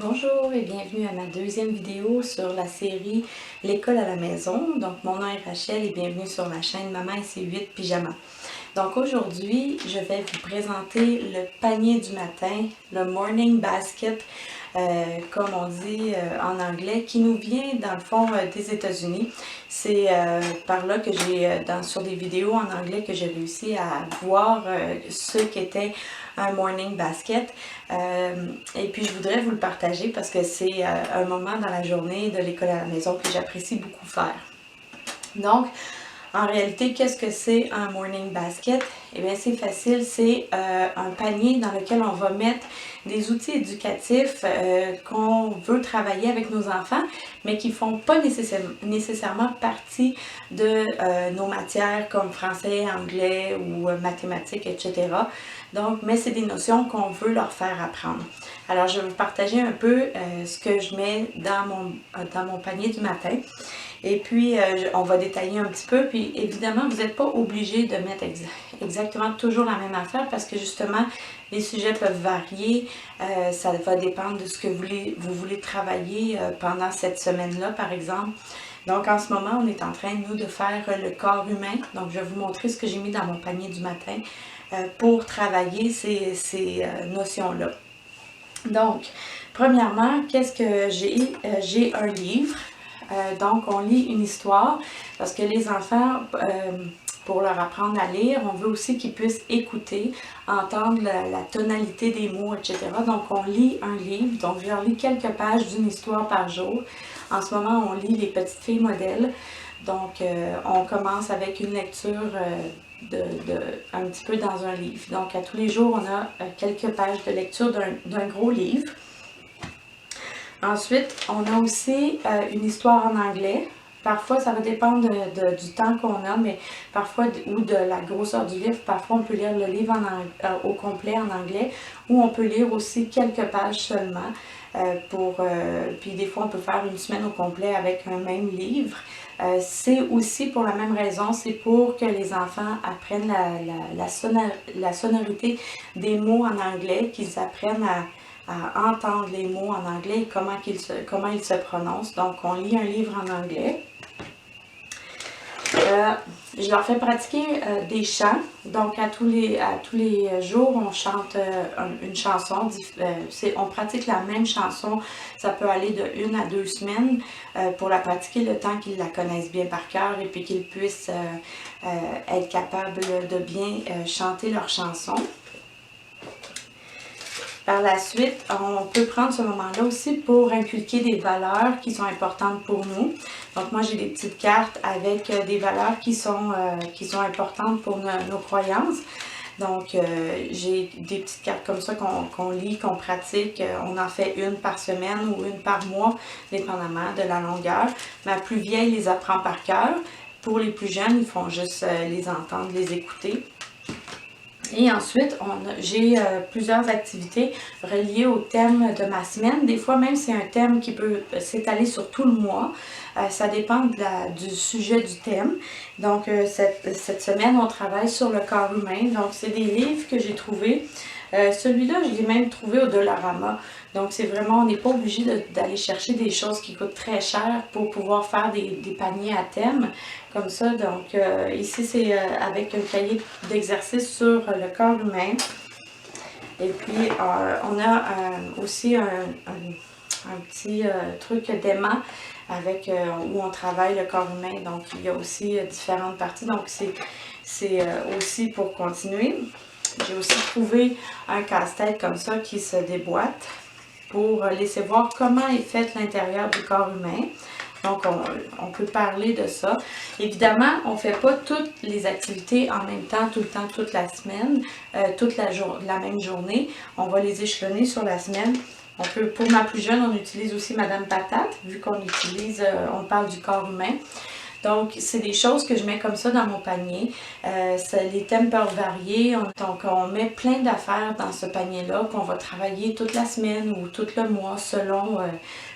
Bonjour et bienvenue à ma deuxième vidéo sur la série L'école à la maison. Donc mon nom est Rachel et bienvenue sur la chaîne Maman et ses 8 pyjamas. Donc aujourd'hui, je vais vous présenter le panier du matin, le morning basket, comme on dit en anglais, qui nous vient dans le fond des États-Unis. C'est par là que j'ai, sur des vidéos en anglais, que j'ai réussi à voir ce qu'était un morning basket. Et puis je voudrais vous le partager parce que c'est un moment dans la journée de l'école à la maison que j'apprécie beaucoup faire. Donc, en réalité, qu'est-ce que c'est un morning basket? Eh bien, c'est facile, c'est un panier dans lequel on va mettre des outils éducatifs qu'on veut travailler avec nos enfants, mais qui ne font pas nécessairement partie de nos matières comme français, anglais ou mathématiques, etc. Donc, mais c'est des notions qu'on veut leur faire apprendre. Alors, je vais vous partager un peu ce que je mets dans mon panier du matin. Et puis, on va détailler un petit peu. Puis, évidemment, vous n'êtes pas obligé de mettre exactement toujours la même affaire parce que, justement, les sujets peuvent varier. Ça va dépendre de ce que vous voulez travailler pendant cette semaine-là, par exemple. Donc, en ce moment, on est en train, nous, de faire le corps humain. Donc, je vais vous montrer ce que j'ai mis dans mon panier du matin pour travailler ces notions-là. Donc, premièrement, qu'est-ce que j'ai? J'ai un livre. Donc, on lit une histoire parce que les enfants, pour leur apprendre à lire, on veut aussi qu'ils puissent écouter, entendre la tonalité des mots, etc. Donc, on lit un livre. Donc, je leur lis quelques pages d'une histoire par jour. En ce moment, on lit Les petites filles modèles. Donc, on commence avec une lecture un petit peu dans un livre. Donc, à tous les jours, on a quelques pages de lecture d'un gros livre. Ensuite, on a aussi une histoire en anglais. Parfois, ça va dépendre du temps qu'on a, mais parfois, ou de la grosseur du livre, parfois on peut lire le livre au complet en anglais, ou on peut lire aussi quelques pages seulement. Puis des fois, on peut faire une semaine au complet avec un même livre. C'est aussi pour la même raison, c'est pour que les enfants apprennent la sonorité des mots en anglais, qu'ils apprennent à entendre les mots en anglais et comment ils se prononcent. Donc, on lit un livre en anglais. Je leur fais pratiquer des chants. Donc, à tous les jours, on chante une chanson. On pratique la même chanson. Ça peut aller de 1 à 2 semaines pour la pratiquer le temps qu'ils la connaissent bien par cœur et puis qu'ils puissent être capables de bien chanter leur chanson. Par la suite, on peut prendre ce moment-là aussi pour inculquer des valeurs qui sont importantes pour nous. Donc moi, j'ai des petites cartes avec des valeurs qui sont importantes pour nos croyances. Donc, j'ai des petites cartes comme ça qu'on lit, qu'on pratique. On en fait une par semaine ou une par mois, dépendamment de la longueur. Ma plus vieille les apprend par cœur. Pour les plus jeunes, ils font juste les entendre, les écouter. Et ensuite, j'ai plusieurs activités reliées au thème de ma semaine. Des fois, même, c'est un thème qui peut s'étaler sur tout le mois. Ça dépend du sujet du thème. Donc, cette semaine, on travaille sur le corps humain. Donc, c'est des livres que j'ai trouvés. Celui-là, je l'ai même trouvé au Dollarama. Donc, c'est vraiment, on n'est pas obligé d'aller chercher des choses qui coûtent très cher pour pouvoir faire des paniers à thème comme ça. Donc, ici, c'est avec un cahier d'exercice sur le corps humain. Et puis, on a aussi un petit truc d'aimant avec où on travaille le corps humain. Donc, il y a aussi différentes parties. Donc, c'est aussi pour continuer. J'ai aussi trouvé un casse-tête comme ça qui se déboîte pour laisser voir comment est fait l'intérieur du corps humain. Donc, on peut parler de ça. Évidemment, on ne fait pas toutes les activités en même temps, tout le temps, toute la semaine, toute la même journée. On va les échelonner sur la semaine. Pour ma plus jeune, on utilise aussi Madame Patate, vu qu'on on parle du corps humain. Donc, c'est des choses que je mets comme ça dans mon panier. Les thèmes peuvent varier. Donc, on met plein d'affaires dans ce panier-là qu'on va travailler toute la semaine ou tout le mois selon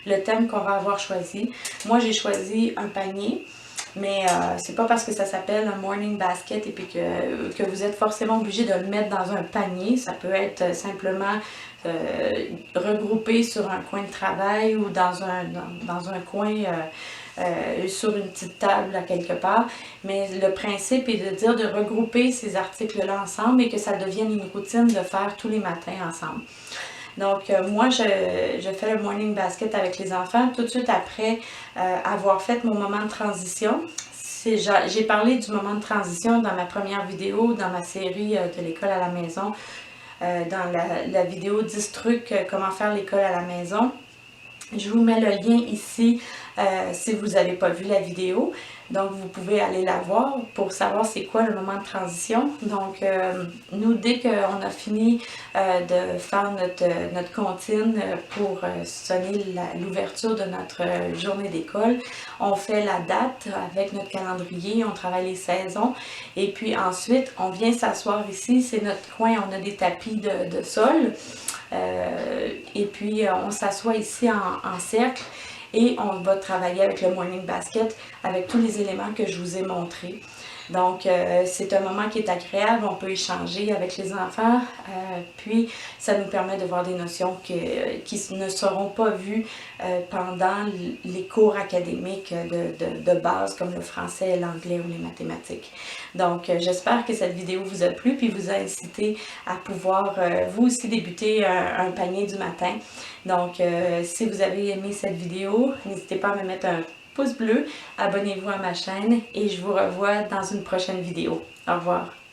le thème qu'on va avoir choisi. Moi, j'ai choisi un panier Mais c'est pas parce que ça s'appelle un morning basket et puis que vous êtes forcément obligé de le mettre dans un panier. Ça peut être simplement regroupé sur un coin de travail ou dans un coin sur une petite table à quelque part. Mais le principe est de dire de regrouper ces articles-là ensemble et que ça devienne une routine de faire tous les matins ensemble. Donc, moi, je fais le morning basket avec les enfants tout de suite après avoir fait mon moment de transition. J'ai parlé du moment de transition dans ma première vidéo, dans ma série de l'école à la maison, dans la vidéo 10 trucs comment faire l'école à la maison. Je vous mets le lien ici si vous n'avez pas vu la vidéo. Donc, vous pouvez aller la voir pour savoir c'est quoi le moment de transition. Donc, nous, dès qu'on a fini de faire notre comptine pour sonner l'ouverture de notre journée d'école, on fait la date avec notre calendrier, on travaille les saisons. Et puis ensuite, on vient s'asseoir ici. C'est notre coin, on a des tapis de sol. Et puis, on s'assoit ici en cercle et on va travailler avec le morning basket avec tous les éléments que je vous ai montrés. Donc, c'est un moment qui est agréable, on peut échanger avec les enfants, puis ça nous permet de voir des notions qui ne seront pas vues pendant les cours académiques de base comme le français, l'anglais ou les mathématiques. Donc, j'espère que cette vidéo vous a plu puis vous a incité à pouvoir vous aussi débuter un panier du matin. Donc, si vous avez aimé cette vidéo, n'hésitez pas à me mettre un pouce bleu, abonnez-vous à ma chaîne et je vous revois dans une prochaine vidéo. Au revoir.